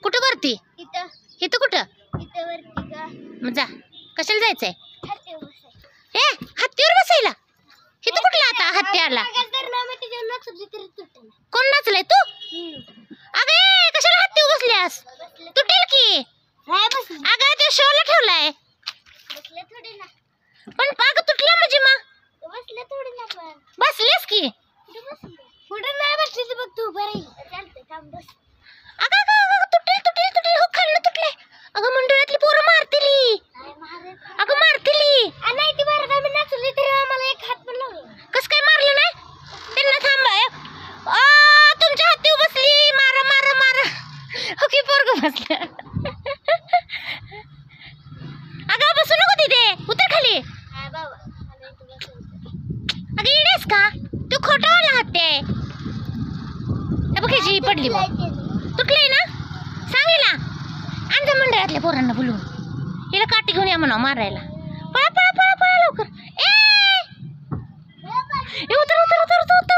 कुठं वरती? इथं इथं कुठं? इथं वरती का मग जा. कशाला जायचंय? हत्ती बसायचं. ए हत्तीवर बसायला? इथं कुठला आता हत्ती आला? अगं जर ना मी तिच्या नाचली तरी तुटेल. कोण नाचलंय तू? अगं ए, कशाला हत्तीवर बसल्यास? तुटेल की. नाही बसली. अगं ते शोला ठेवलाय. बसले थोडी ना. पण पाग तुटला म्हणजे मग बसले थोडी ना पण. बसलेस की. कुठं बसली? कुठं नाही बसली तर बघ तू बरं येईल. चालतंय थांब बस. अगं अगं अगं तुटेल तुटेल तुटेल हो खाल्लं तुटलंय. अगं मंडळातली पोरं मारतीली. नाही मारत. अगं मारतीली. नाही ती बरं का मी नाचली तरी आम्हाला एक हात पण लावला. कस काय मारलं नाही? त्यांना थांबा. तुमच्या हत्ती बसली. मारा मारा मारा. हो की पोरग बसलं. अगं बसू नको तिथे. उतर खाली. हाय बाबा. मला इथं बसायचं. अगं इडेस का? तू खोटावाला हत्ती आहे. हे बघ ह्याची पडली बघ. तुटलंय ना? सांग हिला. आमच्या मंडळातल्या पोरांना बोलवून हिला काठी घेऊन या म्हणा मारायला. पळा पळा पळा पळा लवकर. ए उतर उतर उतर उतर उतर.